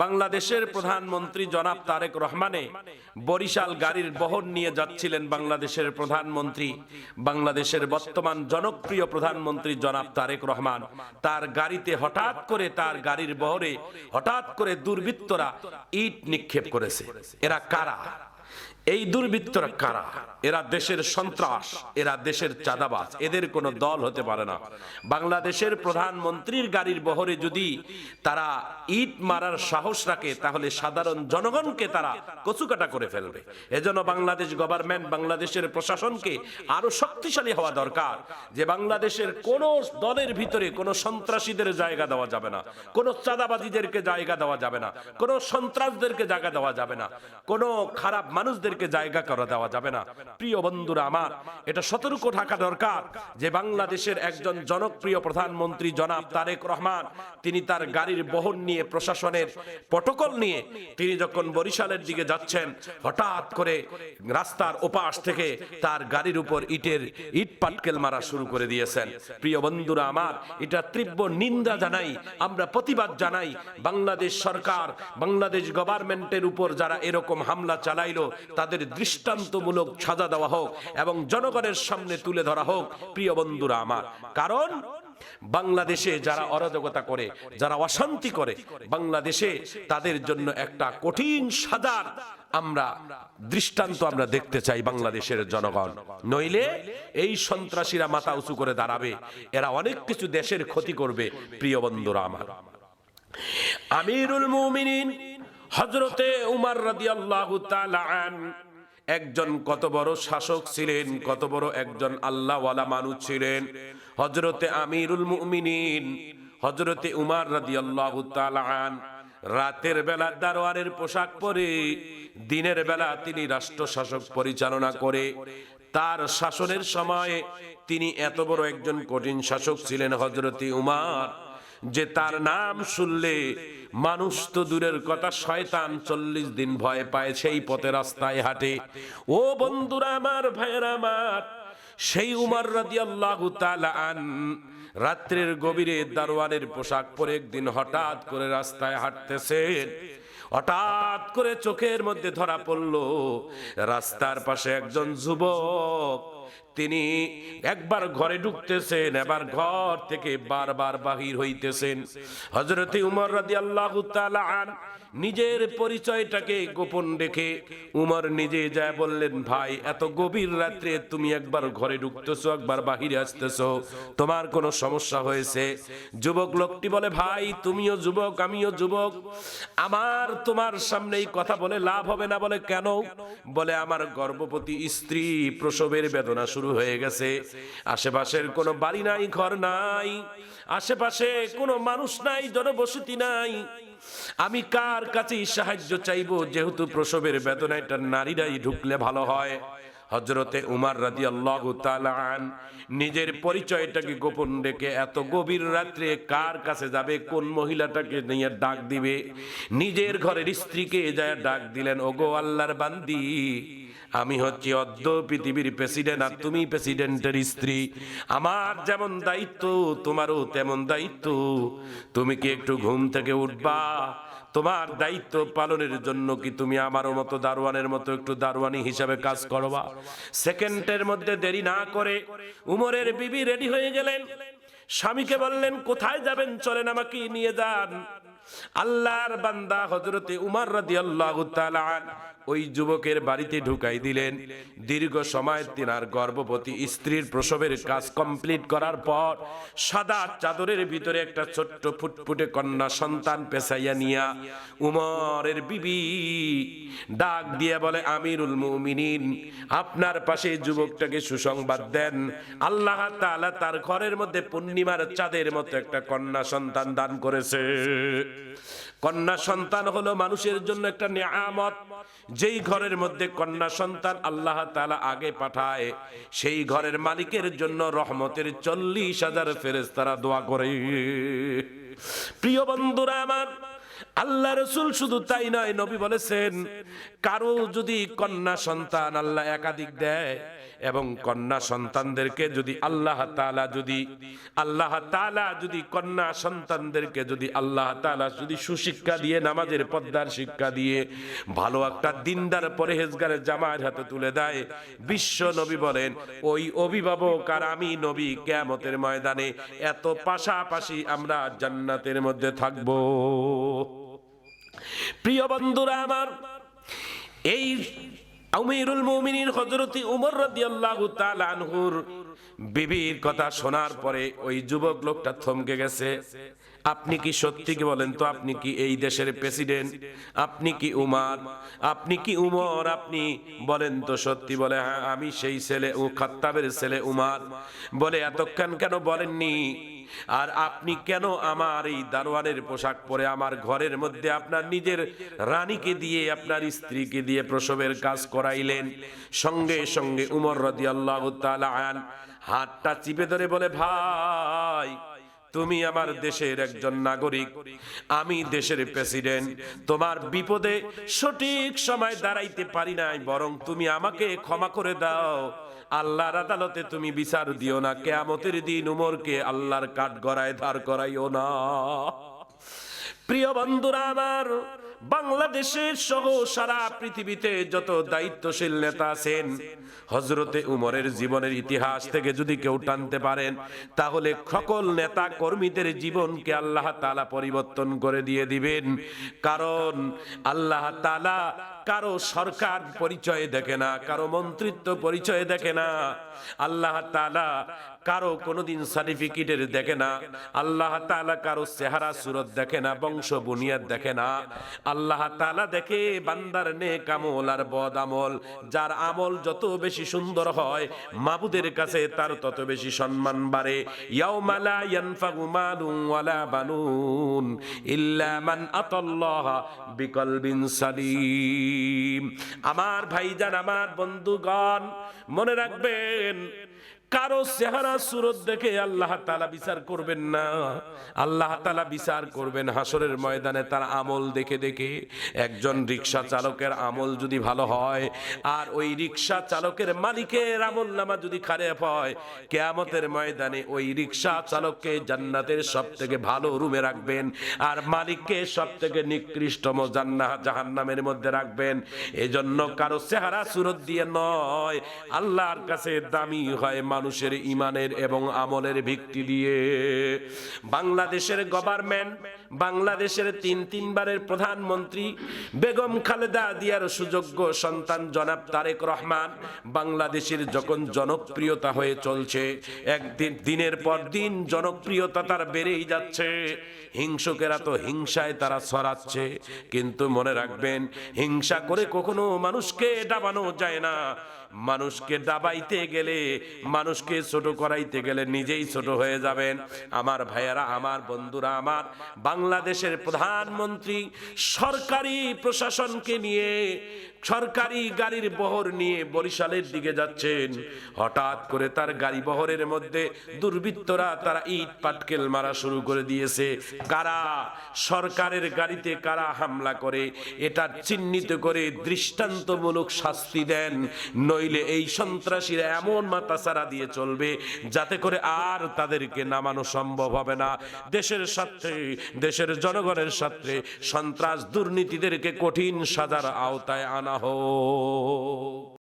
বাংলাদেশের প্রধানমন্ত্রী জনাব তারেক রহমানে বরিশাল গাড়ির বহর নিয়ে যাচ্ছিলেন। বাংলাদেশের প্রধানমন্ত্রী, বাংলাদেশের বর্তমান জনপ্রিয় প্রধানমন্ত্রী জনাব তারেক রহমান, তার গাড়িতে হঠাৎ করে, তার গাড়ির বহরে হঠাৎ করে দুর্বৃত্তরা ইট নিক্ষেপ করেছে। এরা কারা? এই দুর্বৃত্তরা কারা? এরা দেশের সন্ত্রাস, এরা দেশের চাঁদাবাজ, এদের কোনো দল হতে পারে না। বাংলাদেশের প্রধানমন্ত্রীর গাড়ির বহরে যদি তারা ইট মারার সাহস রাখে, তাহলে সাধারণ জনগণকে তারা কচুকাটা করে ফেলবে। এজন্য বাংলাদেশ গভর্নমেন্ট, বাংলাদেশের প্রশাসনকে আরো শক্তিশালী হওয়া দরকার, যে বাংলাদেশের কোন দলের ভিতরে কোনো সন্ত্রাসীদের জায়গা দেওয়া যাবে না, কোনো চাঁদাবাদীদেরকে জায়গা দেওয়া যাবে না, কোনো সন্ত্রাসদেরকে জায়গা দেওয়া যাবে না, কোনো খারাপ মানুষদের জায়গা করা দেওয়া যাবে না। প্রিয় বন্ধুরা আমার, এটা সতর্ক থাকা দরকার যে বাংলাদেশের একজন জনপ্রিয় প্রধানমন্ত্রী জনাব তারেক রহমান, তিনি তার গাড়ির বহর নিয়ে, প্রশাসনের প্রটোকল নিয়ে তিনি যখন বরিশালের দিকে যাচ্ছেন, হঠাৎ করে রাস্তার ওপাশ থেকে তার গাড়ির উপর ইট পাটকেল মারা শুরু করে দিয়েছেন। প্রিয় বন্ধুরা আমার, এটা তীব্র নিন্দা জানাই, আমরা প্রতিবাদ জানাই। বাংলাদেশ সরকার, বাংলাদেশ গভর্নমেন্টের উপর যারা এরকম হামলা চালাইলো, তাদের দৃষ্টান্তমূলক সাজা দেওয়া হোক এবং জনগণের সামনে তুলে ধরা হোক। প্রিয় বন্ধুরা আমার, কারণ বাংলাদেশে যারা অরাজকতা করে, যারা অশান্তি করে, বাংলাদেশে তাদের জন্য একটা কঠিন সাজার দৃষ্টান্ত আমরা দেখতে চাই বাংলাদেশের জনগণ। নইলে এই সন্ত্রাসীরা মাথা উঁচু করে দাঁড়াবে, এরা অনেক কিছু দেশের ক্ষতি করবে। প্রিয় বন্ধুরা আমার, আমিরুল মুমিনিন হযরতে উমর রাদিয়াল্লাহু তাআলা আনহু একজন কত বড় শাসক ছিলেন, কত বড় একজন আল্লাহওয়ালা মানুষ ছিলেন। হযরতে আমিরুল মুমিনিন হযরতে উমর রাদিয়াল্লাহু তাআলা আনহু রাতের বেলা দারোয়ানের পোশাক পরে, দিনের বেলা তিনি রাষ্ট্র শাসক পরিচালনা করে। তার শাসনের সময় তিনি এত বড় একজন কঠিন শাসক ছিলেন হযরতে উমর, যে তার নাম শুনলে মানুষ তো দূরের কথা, শয়তান 40 দিন ভয় পায়, সেই পথে রাস্তায় হাঁটে। ও বন্ধুরা আমার, ভাইয়েরা আমার, সেই উমর রাদিয়াল্লাহু তাআলা আনহু রাত্রের গভীরে দারোয়ানের পোশাক পরে একদিন হঠাৎ করে রাস্তায় হাঁটতেছেন। হঠাৎ করে চোখের মধ্যে ধরা পড়ল রাস্তার পাশে একজন যুবক। তিনি একবার ঘরে ঢুকতেছেন, এবার ঘর থেকে বারবার বাহির হইতেছেন। হযরতে উমর রাদিয়াল্লাহু তাআলা আনহু নিজের পরিচয়টাকে গোপন রেখে উমর নিজে যায় বললেন, ভাই, এত গভীর রাত্রে তুমি একবার ঘরে ঢুকতেছো, একবার বাহিরে আসতেছো, তোমার কোনো সমস্যা হয়েছে? যুবক লোকটি বলে, ভাই, তুমিও যুবক, আমিও যুবক, আমার তোমার সামনেই কথা বলে লাভ হবে না। বলে, কেন? বলে, আমার গর্ভবতী স্ত্রী, প্রসবের বেদনা শুরু হয়ে গেছে, আশেপাশের কোনো বাড়ি নাই, ঘর নাই, আশেপাশে কোনো মানুষ নাই, জনবসতি নাই, আমি কার কাছে সাহায্য চাইবো? যেহেতু প্রসবের বেদনা, এটা নারীরাই ঢুকলে ভালো হয়। হযরতে উমর রাদিয়াল্লাহু তাআলা আনহু নিজের পরিচয়টাকে গোপন রেখে এত গভীর রাত্রে কার কাছে যাবে, কোন মহিলাটাকে নিয়ে ডাক দিবে, নিজের ঘরের স্ত্রীকে যায় ডাক দিলেন, ওগো আল্লাহর বান্দি, আমি হচ্ছি অদ্য পৃথিবীর প্রেসিডেন্ট, আর তুমি প্রেসিডেন্টের স্ত্রী, আমার যেমন দায়িত্ব তোমারও তেমন দায়িত্ব, তুমি কি একটু ঘুম থেকে উঠবা? তোমার দায়িত্ব পালনের জন্য কি তুমি আমারও মতো দারোয়ানের মতো একটু দারোয়ানি হিসাবে কাজ করবা? সেকেন্ডের মধ্যে দেরি না করে উমরের বিবি রেডি হয়ে গেলেন। স্বামীকে বললেন, কোথায় যাবেন, চলেন আমাকে নিয়ে যান। আল্লাহর বান্দা হযরতে উমর রাদিয়াল্লাহু তাআলা আনহু ওই যুবকের বাড়িতে ঢুকাই দিলেন। দীর্ঘ সময় তিনার গর্ভবতী স্ত্রীর প্রসবের কাজ কমপ্লিট করার পর সাদা চাদরের ভিতরে একটা ছোট্ট ফুটফুটে কন্যা সন্তান পেছাইয়া নিয়া উমরের বিবি ডাক দিয়ে বলে, আমিরুল মুমিনিন, আপনার পাশে যুবকটাকে সুসংবাদ দেন, আল্লাহ তাআলা তার ঘরের মধ্যে পূর্ণিমার চাঁদের মতো একটা কন্যা সন্তান দান করেছে। কন্যা সন্তান হলো মানুষের জন্য একটা নিয়ামত। যেই ঘরের মধ্যে কন্যা সন্তান আল্লাহ তাআলা আগে পাঠায়, সেই ঘরের মালিকের জন্য রহমতের 40,000 ফেরেশতারা দোয়া করে। প্রিয় বন্ধুরা আমার, আল্লাহ রাসূল শুধু তাই নয়, নবী বলেছেন কারো যদি কন্যা সন্তান আল্লাহ একাধিক দেয় এবং কন্যা সন্তানদেরকে যদি আল্লাহ তাআলা যদি কন্যা সন্তানদেরকে যদি আল্লাহ তাআলা যদি সুশিক্ষা দিয়ে, নামাজের পর্দার শিক্ষা দিয়ে ভালো একটা দিনদার পরহেজগারের জামাইয়ের হাতে তুলে দেয়, বিশ্ব নবী বলেন ওই অভিভাবক আর আমি নবী কিয়ামতের ময়দানে এত পাশাপাশি আমরা জান্নাতের মধ্যে থাকব। প্রিয় বন্ধুরা আমার, এই আমিরুল মুমিনিন হযরত ওমর রাদিয়াল্লাহু তাআলা আনহুর বিবির কথা শোনার পরে ওই যুবক লোকটা থমকে গেছে। আপনি কি সত্যি কি বলেন তো, আপনি কি এই দেশের প্রেসিডেন্ট? আপনি কি উমার? আপনি কি উমর? আপনি বলেন তো সত্যি? বলে হ্যাঁ আমি সেই ছেলে, ও খাত্তাবের ছেলে উমার। বলে এতক্ষণ কেন বলেননি? আর আপনি কেন আমার এই দারোয়ানের পোশাক পরে আমার ঘরের মধ্যে আপনার নিজের রানীকে দিয়ে, আপনার স্ত্রীকে দিয়ে প্রসবের কাজ করাইলেন? সঙ্গে সঙ্গে উমর রাদিয়াল্লাহু তাআলা আন হাতটা চিপে ধরে বলে, ভাই তুমি আমার দেশের একজন নাগরিক, আমি দেশের প্রেসিডেন্ট। তোমার বিপদে সঠিক সময় দাঁড়াইতে পারি নাই, বরং তুমি আমাকে ক্ষমা করে দাও। আল্লাহর আদালতে তুমি বিচার দিও না, কিয়ামতের দিন উমরকে আল্লাহর কাঠগড়ায় দাঁড় করাইও না। প্রিয় বন্ধুরা আমার, বাংলাদেশের সহ সারা পৃথিবীতে যত দায়িত্বশীল নেতা আছেন, হযরতে উমরের জীবনের ইতিহাস থেকে যদি কেউ টানতে পারেন, তাহলে সকল নেতা কর্মীদের জীবনকে আল্লাহ তাআলা পরিবর্তন করে দিয়ে দিবেন। কারণ আল্লাহ তাআলা কারো সরকার পরিচয় দেখে না, কারো মন্ত্রিত্ব পরিচয় দেখে না। আল্লাহ তাআলা কারো কোনোদিন সার্টিফিকেটের দেখে না। আল্লাহ তাআলা কারো চেহারা সুরত দেখে না, বংশ বুনিয়াদ দেখে না। আল্লাহ তাআলা দেখে বান্দার নেক আমল আর বদ আমল। যার আমল যত বেশি সুন্দর হয়, মাবুদের কাছে তার তত বেশি সম্মান বাড়ে। ইয়াউমা লা ইয়ানফাউ মালুন ওয়ালা বানুন ইল্লা মান আতাল্লাহা বিকলবিন সালিম। আমার ভাইজান, আমার বন্ধুগণ, মনে রাখবেন কারো চেহারা সুরত দেখে আল্লাহ তাআলা বিচার করবেন না। আল্লাহ তাআলা বিচার করবেন হাসরের ময়দানে তার আমল দেখে দেখে। একজন রিকশা চালকের আমল যদি ভালো হয় আর ওই রিকশা চালকের মালিকের আমল নামা যদি খারাপ হয়, কিয়ামতের ময়দানে ওই রিকশা চালককে জান্নাতের সবথেকে ভালো রুমে রাখবেন আর মালিককে সবথেকে নিকৃষ্টতম জাহান্নামের মধ্যে রাখবেন। এজন্য কারো চেহারা সুরত দিয়ে নয়, আল্লাহর কাছে দামি হয় মানুষের ইমানের এবং আমলের ভিত্তি দিয়ে। বাংলাদেশের গভর্নমেন্ট, বাংলাদেশের তিনবারের প্রধানমন্ত্রী বেগম খালেদা জিয়ার সুযোগ্য সন্তান জনাব তারেক রহমান বাংলাদেশের যখন জনপ্রিয়তা হয়ে চলছে, একদিন দিনের পর দিন জনপ্রিয়তা তার বেড়েই যাচ্ছে। হিংসুকেরা তো হিংসায় তারা ছড়াচ্ছে, কিন্তু মনে রাখবেন হিংসা করে কখনো মানুষকে ডাবানো যায় না। মানুষকে দাবাইতে গেলে, মানুষকে ছোট করাইতে গেলে নিজেই ছোট হয়ে যাবেন। আমার ভাইয়েরা, আমার বন্ধুরা আমার, বাংলাদেশের প্রধানমন্ত্রী সরকারি প্রশাসনকে নিয়ে সরকারি গাড়ির বহর নিয়ে বরিশালের দিকে যাচ্ছেন। হঠাৎ করে তার গাড়ি বহরের মধ্যে দুর্বৃত্তরা তারা ইট পাটকেল মারা শুরু করে দিয়েছে। কারা সরকারের গাড়িতে কারা হামলা করে এটা চিহ্নিত করে দৃষ্টান্তমূলক শাস্তি দেন, নইলে এই সন্ত্রাসীরা এমন মাথাচাড়া দিয়ে চলবে যাতে করে আর তাদেরকে নামানো সম্ভব হবে না। দেশের স্বার্থে, দেশের জনগণের স্বার্থে সন্ত্রাস দুর্নীতিদেরকে কঠিন সাজার আওতায় আনা হোক।